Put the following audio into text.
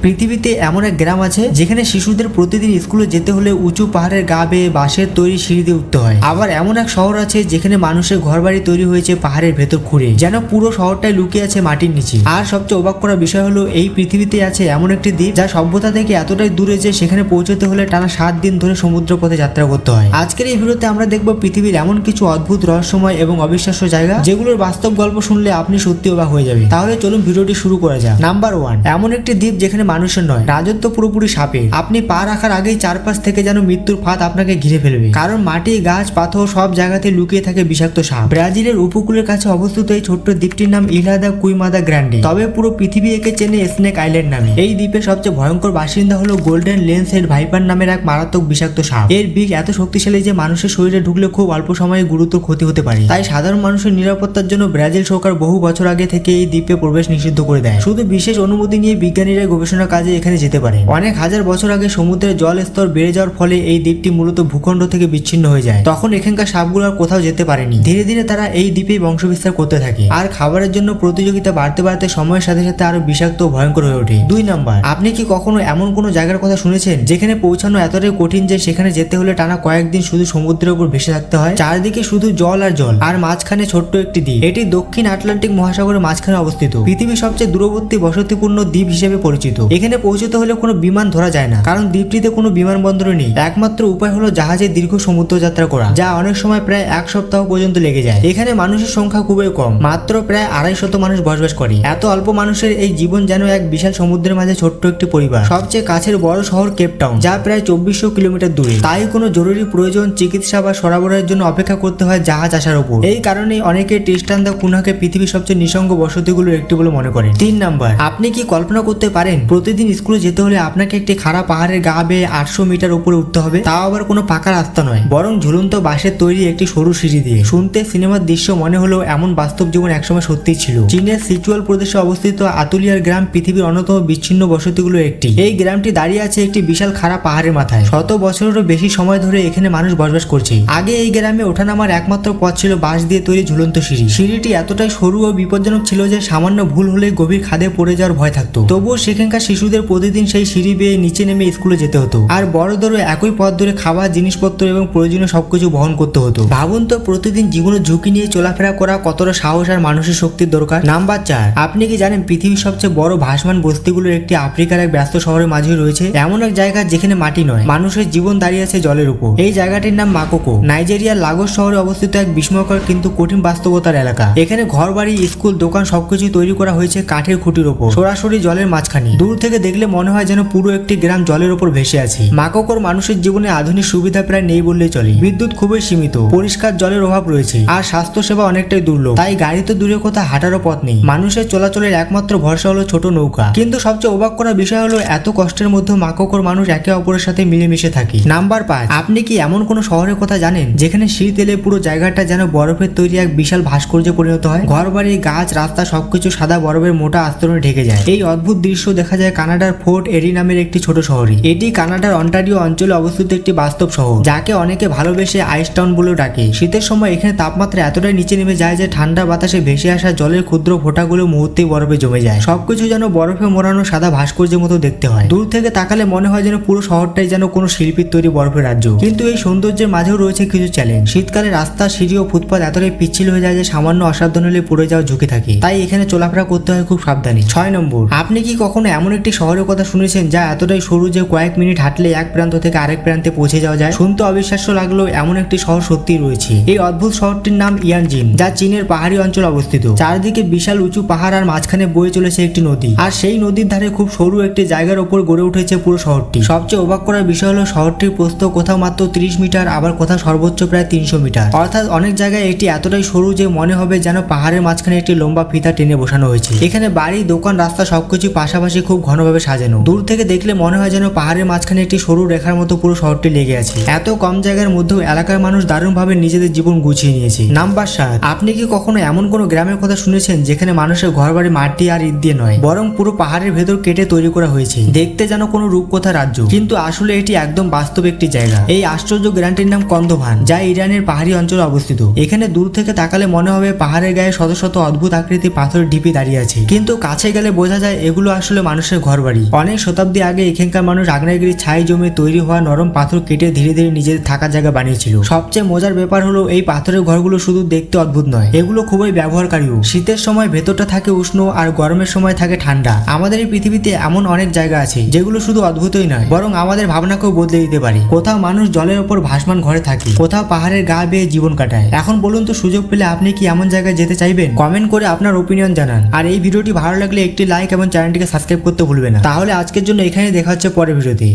পৃথিবীতে এমন এক গ্রাম আছে যেখানে শিশুদের প্রতিদিন স্কুলে যেতে হলে উঁচু পাহাড়ের গা বেয়ে বাঁশের তৈরি সিঁড়ি দিয়ে উঠতে হয়। আবার এমন এক শহর আছে যেখানে মানুষের ঘরবাড়ি তৈরি হয়েছে পাহাড়ের ভেতর খুঁড়ে, যেন পুরো শহরটাই লুকিয়ে আছে মাটির নিচে। আর সবচেয়ে অবাক করার বিষয় হলো এই পৃথিবীতে আছে এমন একটি দ্বীপ যা সভ্যতা থেকে এতটাই দূরে যে সেখানে পৌঁছতে হলে টানা 7 দিন ধরে সমুদ্র পথে যাত্রা করতে হয়। আজকের এই ভিডিওতে আমরা দেখব পৃথিবীর এমন কিছু অদ্ভুত রহস্যময় এবং অবিশ্বাস্য জায়গা যেগুলোর বাস্তব গল্প শুনলে আপনি সত্যি অবাক হয়ে যাবে। তাহলে চলুন ভিডিওটি শুরু করা যাক। নাম্বার 1, এমন একটি দ্বীপ যেখানে মানুষের নয়, রাজত্ব পুরোপুরি সাপের। আপনি পা রাখার আগেই চারপাশ থেকে যেন মৃত্যুর ফাঁদ আপনাকে ঘিরে ফেলবে, কারণ মাটি, গাছ, পাথর সব জায়গাতে লুকিয়ে থাকে বিষাক্ত সাপ। ব্রাজিলের উপকূলের কাছে অবস্থিত এই ছোট্ট দ্বীপটির নাম ইলা দা কুইমাদা গ্র্যান্ডে, তবে পুরো পৃথিবী একে চেনে স্নেক আইল্যান্ড নামে। এই দ্বীপের সবচেয়ে ভয়ঙ্কর বাসিন্দা হলো গোল্ডেন লেন্স হেড ভাইপার নামের এক মারাত্মক বিষাক্ত সাপ। এর বিষ এত শক্তিশালী যে মানুষের শরীরে ঢুকলে খুব অল্প সময়ে গুরুতর ক্ষতি হতে পারে। তাই সাধারণ মানুষের নিরাপত্তার জন্য ব্রাজিল সরকার বহু বছর আগে থেকে এই দ্বীপে প্রবেশ নিষিদ্ধ করে দেয়। শুধু বিশেষ অনুমতি নিয়ে বিজ্ঞানীরা গবেষণা কাজে এখানে যেতে পারে। অনেক হাজার বছর আগে সমুদ্রের জল স্তর বেড়ে যাওয়ার ফলে এই দ্বীপটি মূলত ভূখণ্ড থেকে বিচ্ছিন্ন হয়ে যায়। তখন এখানকার সাপগুলো আর কোথাও যেতে পারেনি। ধীরে ধীরে তারা এই দ্বীপেই বংশবিস্তার করতে থাকে, আর খাবারের জন্য প্রতিযোগিতা বাড়তে বাড়তে সময়ের সাথে সাথে আরো বিষাক্ত ও ভয়ঙ্কর হয়ে ওঠে। 2 নাম্বার, আপনি কি কখনো এমন কোনো জায়গার কথা শুনেছেন যেখানে পৌঁছানো এতটাই কঠিন যে সেখানে যেতে হলে টানা কয়েকদিন শুধু সমুদ্রের উপর ভেসে থাকতে হয়? চারদিকে শুধু জল আর জল, আর মাঝখানে ছোট্ট একটি দ্বীপ। এটি দক্ষিণ আটলান্টিক মহাসাগরের মাঝখানে অবস্থিত, পৃথিবীর সবচেয়ে দূরবর্তী বসতিপূর্ণ দ্বীপ হিসেবে পরিচিত। এখানে পৌঁছতে হলে কোনো বিমান ধরা যায় না, কারণ দ্বীপটিতে কোনো বিমানবন্দর নেই। একমাত্র উপায় হলো জাহাজে দীর্ঘ সমুদ্র যাত্রা করা, যা অনেক সময় প্রায় 1 সপ্তাহ পর্যন্ত লেগে যায়। এখানে মানুষের সংখ্যা খুবই কম, মাত্র প্রায় 250 মানুষ বসবাস করে। এত অল্প মানুষের এই জীবন যেন এক বিশাল সমুদ্রের মাঝে ছোট্ট একটি পরিবার। সবচেয়ে কাছের বড় শহর কেপটাউন, যা প্রায় 2400 কিলোমিটার দূরে। তাই কোনো জরুরি প্রয়োজন, চিকিৎসা বা সরবরাহের জন্য অপেক্ষা করতে হয় জাহাজ আসার উপর। এই কারণেই অনেকে ট্রিস্টান দা কুনাকে পৃথিবীর সবচেয়ে নিঃসঙ্গ বসতিগুলোর একটি বলে মনে করেন। 3 নাম্বার, আপনি কি কল্পনা করতে পারেন প্রতিদিন স্কুলে যেতে হলে আপনাকে একটি খাড়া পাহাড়ের গা বেয়ে 800 মিটার উপরে উঠতে হবে? তাও আবার কোনো পাকা রাস্তা নয়, বরং ঝুলন্ত বাঁশের তৈরি একটি সরু সিঁড়ি দিয়ে। শুনতে সিনেমার দৃশ্য মনে হলেও এমন বাস্তব জীবন একসময় সত্যিই ছিল। চীনের সিচুয়াল প্রদেশে অবস্থিত আতুলিয়ার গ্রাম পৃথিবীর অন্যতম বিচ্ছিন্ন বসতিগুলোর একটি। এই গ্রামটি দাঁড়িয়ে আছে একটি বিশাল খাড়া পাহাড়ের মাথায়। 100 বছরেরও বেশি সময় ধরে এখানে মানুষ বসবাস করছে। আগে এই গ্রামে ওঠানামার একমাত্র পথ ছিল বাঁশ দিয়ে তৈরি ঝুলন্ত সিঁড়ি। সিঁড়িটি এতটাই সরু ও বিপজ্জনক ছিল যে সামান্য ভুল হলে গভীর খাদে পড়ে যাওয়ার ভয় থাকতো। তবুও সেখানকার শিশুদের প্রতিদিন সেই সিঁড়ি বেয়ে নিচে নেমে স্কুলে যেতে হতো, আর বড়দেরও একই পথ ধরে খাবার, জিনিসপত্র এবং প্রয়োজনীয় সবকিছু বহন করতে হতো। ভাবুন তো, প্রতিদিন জীবনের ঝুঁকি নিয়ে চলাফেরা করা কতটা সাহস আর মানসিক শক্তির দরকার। নাম্বার 4, আপনি কি জানেন পৃথিবীর সবচেয়ে বড় ভাসমান বস্তিগুলোর একটি আফ্রিকার এক ব্যস্ত শহরের মাঝে রয়েছে এমন এক জায়গা যেখানে মাটি নয়, মানুষের জীবন দাঁড়িয়ে আছে জলের উপর। এই জায়গাটির নাম মাকোকো, নাইজেরিয়ার লাগোস শহরে অবস্থিত এক বিস্ময়কর কিন্তু কঠিন বাস্তবতার এলাকা। এখানে ঘরবাড়ি, স্কুল, দোকান সবকিছু তৈরি করা হয়েছে কাঠের খুঁটির উপর, সরাসরি জলের মাঝখানে। দূর থেকে দেখলে মনে হয় যেন পুরো একটি গ্রাম জলের উপর ভেসে আছে। মাকোকোর মানুষের জীবনে আধুনিক সুবিধা প্রায় নেই বললেই চলে। বিদ্যুৎ খুবই সীমিত, পরিষ্কার জলের অভাব রয়েছে, আর স্বাস্থ্য সেবা অনেকটাই দুর্লভ। তাই গাড়ি তো দূরের কথা, হাঁটারও পথ নেই। মানুষের চলাচলের একমাত্র ভরসা হলো ছোট নৌকা। কিন্তু সবচেয়ে অবাক করার বিষয় হলো এত কষ্টের মধ্যে মাকোকোর মানুষ একে অপরের সাথে মিলেমিশে থাকে। নাম্বার 5, আপনি কি এমন কোন শহরের কথা জানেন যেখানে শীত এলে পুরো জায়গাটা যেন বরফের তৈরি এক বিশাল ভাস্কর্যে পরিণত হয়? ঘরবাড়ি, গাছ, রাস্তা সবকিছু সাদা বরফের মোটা আস্তরণে ঢেকে যায়। এই অদ্ভুত দৃশ্য দেখা যায় কানাডার ফোর্ট এরি নামের একটি ছোট শহরে। এটি কানাডার অন্টারিও অঞ্চলে অবস্থিত একটি বাস্তব শহর, যাকে অনেকে ভালোবেসে আইস টাউন বলেও ডাকে। শীতের সময় এখানে তাপমাত্রা এতটাই নিচে নেমে যায় যে ঠান্ডা বাতাসে ভেসে আসা জলের ক্ষুদ্র ফোঁটাগুলো মুহূর্তেই বরফে জমে যায়। সবকিছু যেন বরফে মোড়ানো সাদা ভাস্কর্যের মতো দেখতে হয়। দূর থেকে তাকালে মনে হয় যেন পুরো শহরটাই যেন কোনো শিল্পীর তৈরি বরফের রাজ্য। কিন্তু এই সৌন্দর্যের মাঝেও রয়েছে কিছু চ্যালেঞ্জ। শীতকালে রাস্তা, সিঁড়ি ও ফুটপাত এতটাই পিচ্ছিল হয়ে যায় যে সামান্য অসাবধান হলে পড়ে যাওয়ার ঝুঁকি থাকে। তাই এখানে চলাফেরা করতে হয় খুব সাবধানে। 6 নম্বর, আপনি কি কখনো এমন একটি শহরের কথা শুনেছেন যা এতটাই সরু যে কয়েক মিনিট হাঁটলে এক প্রান্ত থেকে আরেক প্রান্তে পৌঁছে যাওয়া যায়? শুনতে অবিশ্বাস্য লাগলেও এমন একটি শহর সত্যিই রয়েছে। এই অদ্ভুত শহরটির নাম ইয়ানজিন, যা চীনের পাহাড়ি অঞ্চলে অবস্থিত। চারদিকে বিশাল উঁচু পাহাড়, আর মাঝখানে বয়ে চলেছে একটি নদী। আর সেই নদীর ধারে খুব সরু একটি জায়গার উপর গড়ে উঠেছে পুরো শহরটি। সবচেয়ে অবাক করার বিষয় হলো শহরটির প্রস্থ কোথাও মাত্র 30 মিটার, আবার কোথাও সর্বোচ্চ প্রায় 300 মিটার। অর্থাৎ অনেক জায়গায় এটি এতটাই সরু যে মনে হবে যেন পাহাড়ের মাঝখানে একটি লম্বা ফিতা টেনে বসানো হয়েছে। এখানে বাড়ি, দোকান, রাস্তা সবকিছু পাশাপাশি খুব ঘনভাবে সাজানো। দূর থেকে দেখলে মনে হয় যেন পাহাড়ের মাঝখানে একটি সরু রেখার মতো পুরো শহরটি লেগে আছে। এত কম জায়গার মধ্যেও এলাকার মানুষ দারুণভাবে নিজেদের জীবন গুছিয়ে নিয়েছে। নাম্বার 7, আপনি কি কখনো এমন কোনো গ্রামের কথা শুনেছেন যেখানে মানুষের ঘরবাড়ি মাটি আর ইট দিয়ে নয়, বরং পুরো পাহাড়ের ভেতর কেটে তৈরি করা হয়েছে? দেখতে যেন কোনো রূপকথা রাজ্য, কিন্তু আসলে এটি একদম বাস্তব একটি জায়গা। এই আশ্চর্য গ্রামটির নাম কন্দভান, যা ইরানের পাহাড়ি অঞ্চলে অবস্থিত। এখানে দূর থেকে তাকালে মনে হবে পাহাড়ের গায়ে শত শত অদ্ভুত আকৃতি পাথরের ঢিপি দাঁড়িয়ে আছে, কিন্তু কাছে গেলে বোঝা যায় এগুলো আসলে মানুষের মানুষের ঘরবাড়ি। অনেক শতাব্দী আগে এখানকার মানুষ আগ্নেয়গিরির ছাই জমে তৈরি হওয়া নরম পাথর কেটে ধীরে ধীরে নিজেদের থাকার জায়গা বানিয়েছিল। সবচেয়ে মজার ব্যাপার হলো এই পাথরের ঘরগুলো শুধু দেখতে অদ্ভুত নয়, এগুলো খুবই ব্যবহারকারীও। শীতের সময় ভেতরটা থাকে উষ্ণ আর গরমের সময় থাকে ঠান্ডা। আমাদের এই পৃথিবীতে এমন অনেক জায়গা আছে যেগুলো শুধু অদ্ভুতই নয়, বরং আমাদের ভাবনাকেও বদলে দিতে পারে। কোথাও মানুষ জলের ওপর ভাসমান ঘরে থাকে, কোথাও পাহাড়ের গা বেয়ে জীবন কাটায়। এখন বলুন তো, সুযোগ পেলে আপনি কি এমন জায়গায় যেতে চাইবেন? কমেন্ট করে আপনার ওপিনিয়ন জানান। আর এই ভিডিওটি ভালো লাগলে একটি লাইক এবং চ্যানেলটিকে সাবস্ক্রাইব করতে ভুলবেন না। তাহলে আজকের জন্য এখানে দেখা হচ্ছে পরের ভিডিওতে।